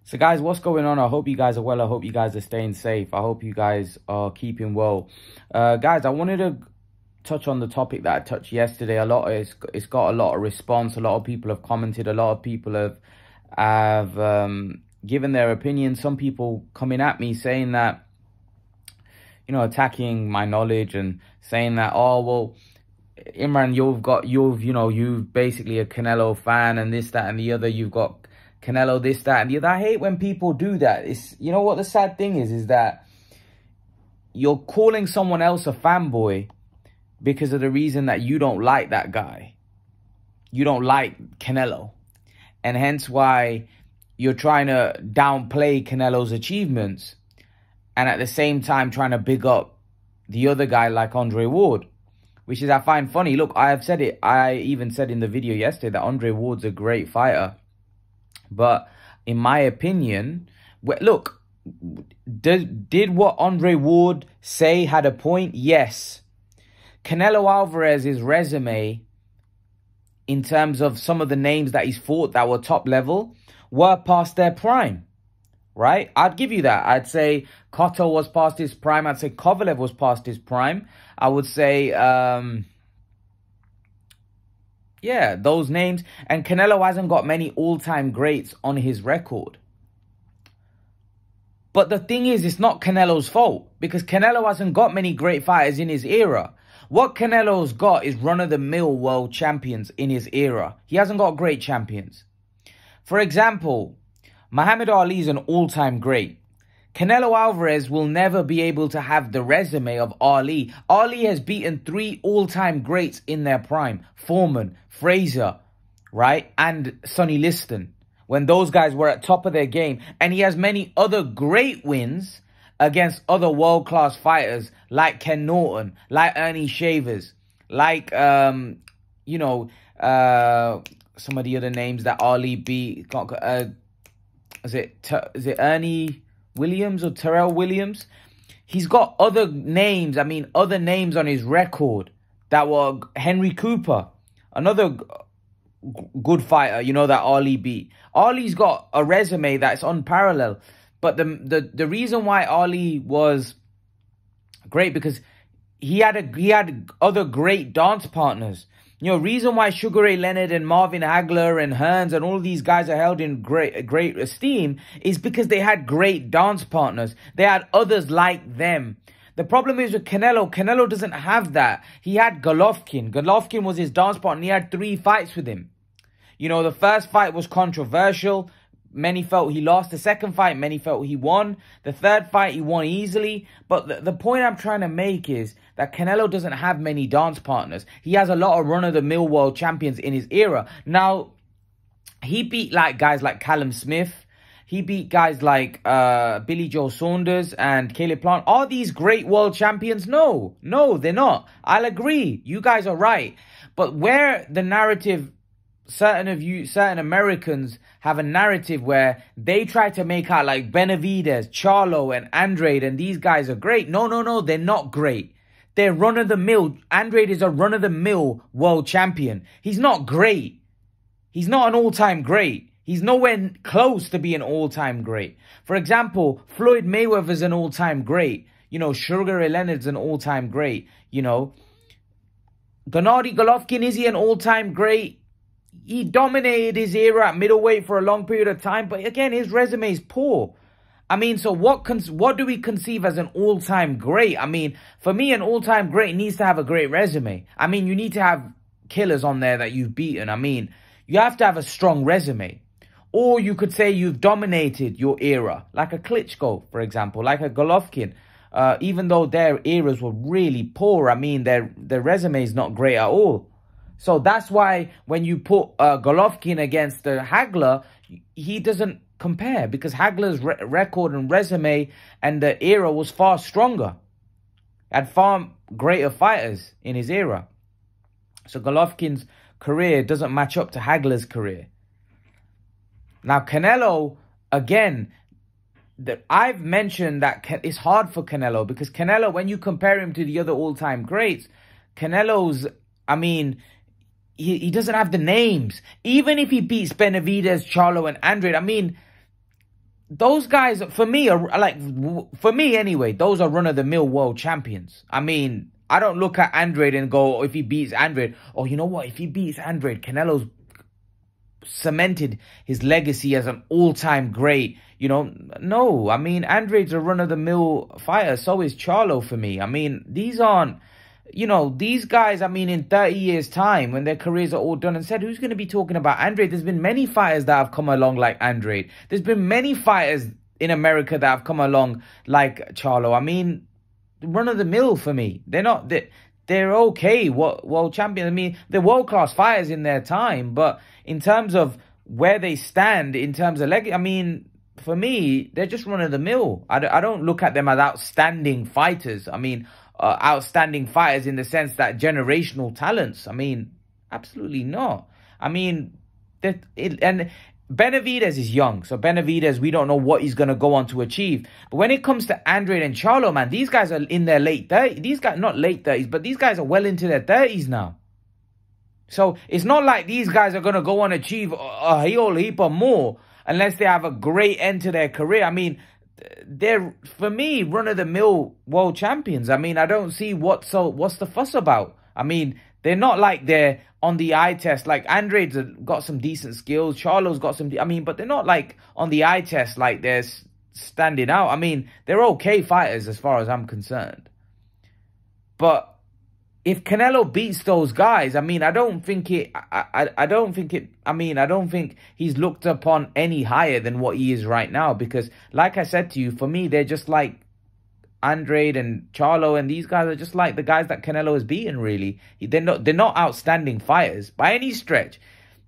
So guys, what's going on? I hope you guys are well. I hope you guys are staying safe. I hope you guys are keeping well. Guys, I wanted to touch on the topic that I touched yesterday. It's got a lot of response. A lot of people have commented. A lot of people have given their opinion. Some people coming at me saying that, you know, attacking my knowledge and saying that, oh, well, Imran, you've basically a Canelo fan and this, that, and the other. You've got Canelo, this, that, and the other. I hate when people do that. It's, you know what the sad thing is that you're calling someone else a fanboy because of the reason that you don't like that guy. You don't like Canelo. And hence why you're trying to downplay Canelo's achievements and at the same time trying to big up the other guy like Andre Ward, which is, I find funny. Look, I have said it. I even said in the video yesterday that Andre Ward's a great fighter. But in my opinion, look, did what Andre Ward say had a point? Yes. Canelo Alvarez's resume, in terms of some of the names that he's fought that were top level, were past their prime, right? I'd give you that. I'd say Cotto was past his prime. I'd say Kovalev was past his prime. I would say, yeah, those names. And Canelo hasn't got many all-time greats on his record. But the thing is, it's not Canelo's fault, because Canelo hasn't got many great fighters in his era. What Canelo's got is run-of-the-mill world champions in his era. He hasn't got great champions. For example, Muhammad Ali is an all-time great. Canelo Alvarez will never be able to have the resume of Ali. Ali has beaten 3 all-time greats in their prime. Foreman, Frazier, right? And Sonny Liston, when those guys were at top of their game. And he has many other great wins against other world-class fighters like Ken Norton, like Ernie Shavers, like, you know, some of the other names that Ali beat. Is it Ernie Williams or Terrell Williams? He's got other names, other names on his record that were Henry Cooper, another good fighter, you know, that Ali beat. Ali's got a resume that's unparalleled. But the reason why Ali was great, because he had other great dance partners. You know, reason why Sugar Ray Leonard and Marvin Hagler and Hearns and all these guys are held in great esteem is because they had great dance partners. They had others like them. The problem is with Canelo. Canelo doesn't have that. He had Golovkin. Golovkin was his dance partner. And he had 3 fights with him. You know, the first fight was controversial. Many felt he lost. The second fight, many felt he won. The third fight, he won easily. But the point I'm trying to make is that Canelo doesn't have many dance partners. He has a lot of run-of-the-mill world champions in his era. Now, he beat guys like Callum Smith. He beat guys like Billy Joe Saunders and Caleb Plant. Are these great world champions? No, they're not. I'll agree. You guys are right. But where the narrative, certain Americans have a narrative where they try to make out like Benavidez, Charlo, and Andrade, and these guys are great. No, they're not great. They're run-of-the-mill. Andrade is a run-of-the-mill world champion. He's not great. He's not an all-time great. He's nowhere close to being an all-time great. For example, Floyd Mayweather's an all-time great. You know, Sugar Ray Leonard's an all-time great. You know, Gennady Golovkin, is he an all-time great? He dominated his era at middleweight for a long period of time. But again, his resume is poor. So what do we conceive as an all-time great? For me, an all-time great needs to have a great resume. You need to have killers on there that you've beaten. You have to have a strong resume. Or you could say you've dominated your era, like a Klitschko, for example, like a Golovkin. Even though their eras were really poor, their resume is not great at all. So that's why when you put Golovkin against Hagler, he doesn't compare, because Hagler's record and resume and the era was far stronger. Had far greater fighters in his era. So Golovkin's career doesn't match up to Hagler's career. Now Canelo, again, I've mentioned that it's hard for Canelo, because Canelo, when you compare him to the other all-time greats, Canelo's, he doesn't have the names. Even if he beats Benavidez, Charlo, and Andrade, those guys, for me, are like, for me anyway, those are run-of-the-mill world champions. I mean, I don't look at Andrade and go, oh, if he beats Andrade, oh, you know what? If he beats Andrade, Canelo's cemented his legacy as an all-time great. You know, no. I mean, Andrade's a run-of-the-mill fighter. So is Charlo for me. I mean, these aren't, you know, these guys, I mean, in 30 years' time, when their careers are all done and said, who's going to be talking about Andrade? There's been many fighters that have come along like Andrade. There's been many fighters in America that have come along like Charlo. I mean, run-of-the-mill for me. They're not... They're okay, world champions. I mean, they're world-class fighters in their time, but in terms of where they stand, in terms of legacy, I mean, for me, they're just run-of-the-mill. I don't look at them as outstanding fighters. I mean, outstanding fighters in the sense that generational talents. I mean, absolutely not. I mean, and Benavidez is young. So Benavidez, we don't know what he's going to go on to achieve. But when it comes to Andrade and Charlo, man, these guys are in their late 30s. These guys, not late 30s, but these guys are well into their 30s now. So it's not like these guys are going to go on and achieve a whole heap or more unless they have a great end to their career. I mean, they're, for me, run-of-the-mill world champions. I mean, I don't see what's the fuss about. I mean, they're not like they're on the eye test. Like, Andrade's got some decent skills. Charlo's got some... I mean, but they're not like on the eye test like they're standing out. I mean, they're okay fighters as far as I'm concerned. But if Canelo beats those guys, I mean, I don't think he's looked upon any higher than what he is right now. Because, like I said to you, for me, they're just like Andrade and Charlo, and these guys are just like the guys that Canelo has beaten, really. They're not outstanding fighters by any stretch.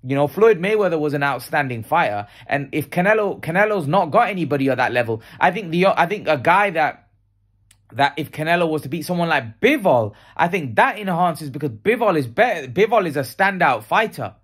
You know, Floyd Mayweather was an outstanding fighter, and if Canelo's not got anybody at that level, I think a guy that if Canelo was to beat someone like Bivol, I think that enhances, because Bivol is better. Bivol is a standout fighter.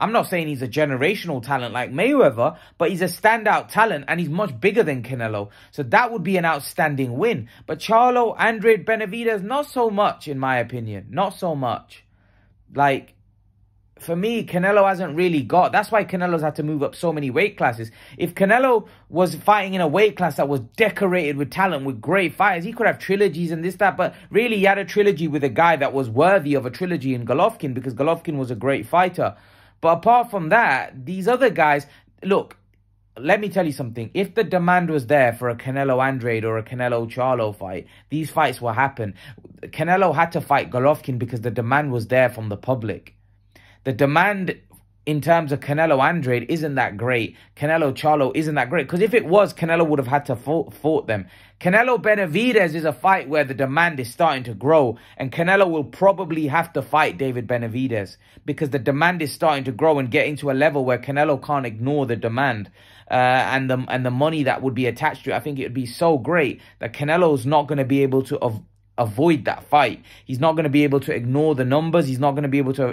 I'm not saying he's a generational talent like Mayweather, but he's a standout talent and he's much bigger than Canelo. So that would be an outstanding win. But Charlo, Andrade, Benavidez, not so much, in my opinion. Not so much. Like, for me, Canelo hasn't really got... That's why Canelo's had to move up so many weight classes. If Canelo was fighting in a weight class that was decorated with talent, with great fighters, he could have trilogies and this, that. But really, he had a trilogy with a guy that was worthy of a trilogy in Golovkin, because Golovkin was a great fighter. But apart from that, these other guys... Look, let me tell you something. If the demand was there for a Canelo Andrade or a Canelo Charlo fight, these fights will happen. Canelo had to fight Golovkin because the demand was there from the public. The demand in terms of Canelo Andrade isn't that great. Canelo Charlo isn't that great. Because if it was, Canelo would have had to fought them. Canelo Benavidez is a fight where the demand is starting to grow. And Canelo will probably have to fight David Benavidez, because the demand is starting to grow and get into a level where Canelo can't ignore the demand. And the money that would be attached to it. I think it would be so great that Canelo's not going to be able to avoid that fight. He's not going to be able to ignore the numbers. He's not going to be able to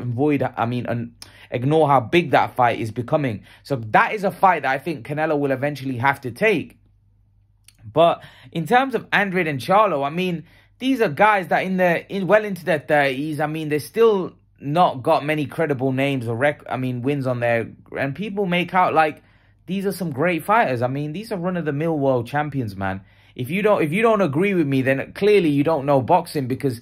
ignore how big that fight is becoming. So that is a fight that I think Canelo will eventually have to take. But in terms of Andrade and Charlo, I mean, these are guys that well into their 30s. I mean, they're still not got many credible names or wins on there, and people make out like these are some great fighters. I mean, these are run-of-the-mill world champions, man. If you don't agree with me, then clearly you don't know boxing, because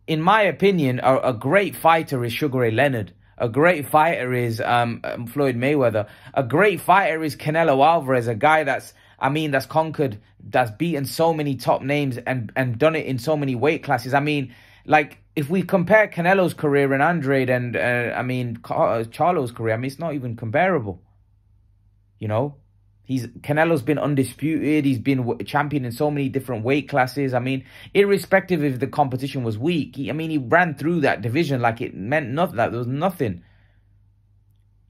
in my opinion, a great fighter is Sugar Ray Leonard. A great fighter is Floyd Mayweather. A great fighter is Canelo Alvarez, a guy that's conquered, that's beaten so many top names and done it in so many weight classes. I mean, like, if we compare Canelo's career and Andrade and, Charlo's career, I mean, it's not even comparable. You know? Canelo's been undisputed. He's been champion in so many different weight classes. I mean, irrespective if the competition was weak, he ran through that division like it meant nothing. Like there was nothing.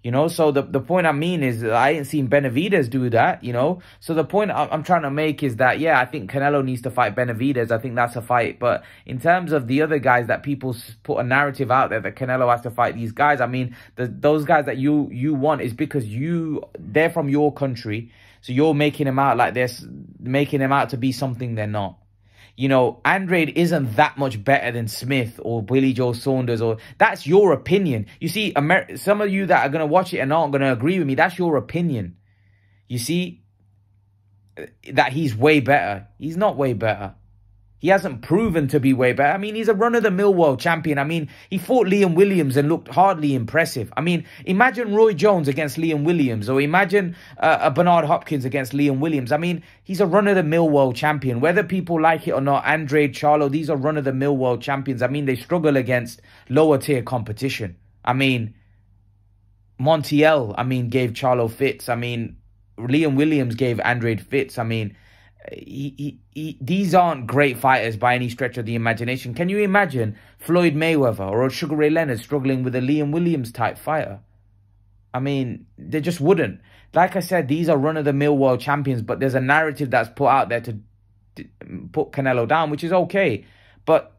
You know, so the point I mean is that I ain't seen Benavidez do that, you know. So the point I'm trying to make is that, yeah, I think Canelo needs to fight Benavidez. I think that's a fight. But in terms of the other guys that people put a narrative out there that Canelo has to fight these guys, I mean, those guys that you want is because they're from your country. So you're making them out like this, making them out to be something they're not. You know, Andrade isn't that much better than Smith or Billy Joe Saunders, or that's your opinion. You see, some of you that are going to watch it and aren't going to agree with me, that's your opinion. You see, that he's way better. He's not way better. He hasn't proven to be way better. I mean, he's a run-of-the-mill world champion. I mean, he fought Liam Williams and looked hardly impressive. I mean, imagine Roy Jones against Liam Williams, or imagine Bernard Hopkins against Liam Williams. I mean, he's a run-of-the-mill world champion. Whether people like it or not, Andrade, Charlo, these are run-of-the-mill world champions. I mean, they struggle against lower-tier competition. I mean, Montiel, gave Charlo fits. I mean, Liam Williams gave Andrade fits. I mean, these aren't great fighters by any stretch of the imagination. Can you imagine Floyd Mayweather or Sugar Ray Leonard struggling with a Liam Williams type fighter? I mean, they just wouldn't. Like I said, these are run-of-the-mill world champions, but there's a narrative that's put out there to put Canelo down, which is okay. But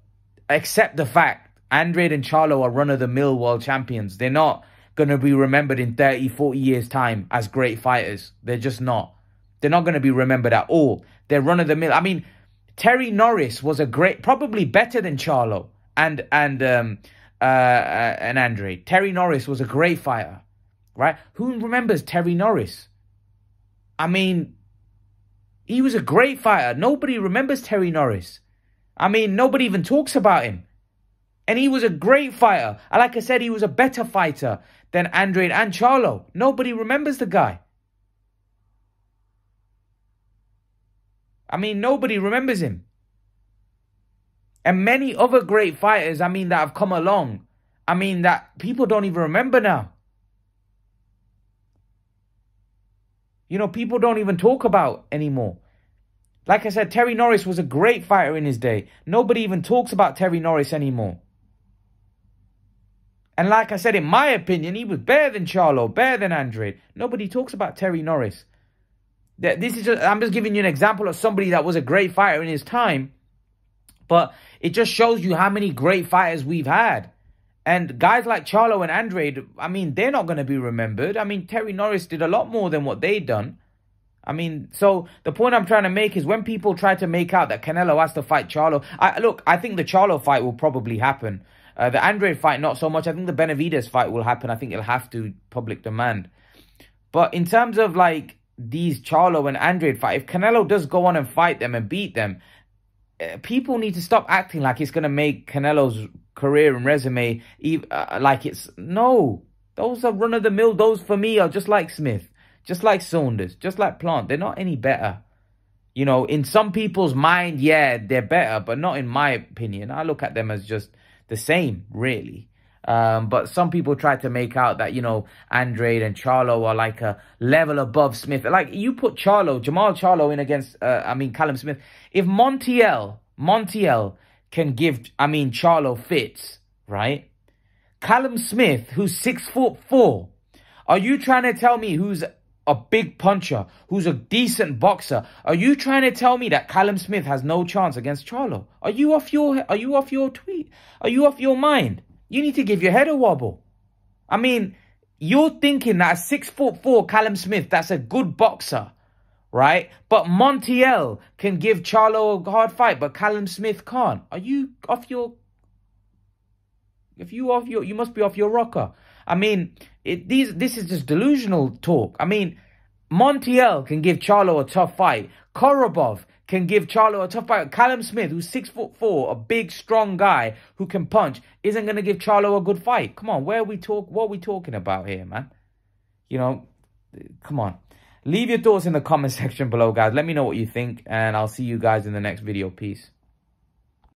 accept the fact Andrade and Charlo are run-of-the-mill world champions. They're not going to be remembered in 30, 40 years' time as great fighters. They're just not. They're not going to be remembered at all. They're run-of-the-mill. I mean, Terry Norris was a great, probably better than Charlo and Andrade. Terry Norris was a great fighter, right? Who remembers Terry Norris? I mean, he was a great fighter. Nobody remembers Terry Norris. I mean, nobody even talks about him. And he was a great fighter. And like I said, he was a better fighter than Andrade and Charlo. Nobody remembers the guy. I mean, nobody remembers him. And many other great fighters, that have come along, that people don't even remember now. You know, people don't even talk about anymore. Like I said, Terry Norris was a great fighter in his day. Nobody even talks about Terry Norris anymore. And like I said, in my opinion, he was better than Charlo, better than Andrade. Nobody talks about Terry Norris. This is I'm just giving you an example of somebody that was a great fighter in his time. But it just shows you how many great fighters we've had. And guys like Charlo and Andrade, they're not going to be remembered. Terry Norris did a lot more than what they'd done. So the point I'm trying to make is when people try to make out that Canelo has to fight Charlo. I think the Charlo fight will probably happen. The Andrade fight, not so much. I think the Benavidez fight will happen. I think it'll have to, public demand. But in terms of like these Charlo and Andrade fight, if Canelo does go on and fight them and beat them, people need to stop acting like it's going to make Canelo's career and resume like it's... No, those are run-of-the-mill. Those for me are just like Smith, just like Saunders, just like Plant. They're not any better. You know, in some people's mind, yeah, they're better, but not in my opinion. I look at them as just the same, really. But some people try to make out that, you know, Andrade and Charlo are like a level above Smith. Like, you put Jamal Charlo in against, Callum Smith. If Montiel can give, Charlo fits, right? Callum Smith, who's 6'4", are you trying to tell me who's a big puncher, who's a decent boxer? Are you trying to tell me that Callum Smith has no chance against Charlo? Are you off your tweet? Are you off your mind? You need to give your head a wobble. You're thinking that a 6'4" Callum Smith, that's a good boxer, right? But Montiel can give Charlo a hard fight, but Callum Smith can't. Are you off your... You must be off your rocker. This is just delusional talk. Montiel can give Charlo a tough fight. Korobov can give Charlo a tough fight. Callum Smith, who's 6'4", a big, strong guy who can punch, isn't going to give Charlo a good fight. Come on, what are we talking about here, man? You know, come on. Leave your thoughts in the comment section below, guys. Let me know what you think, and I'll see you guys in the next video. Peace.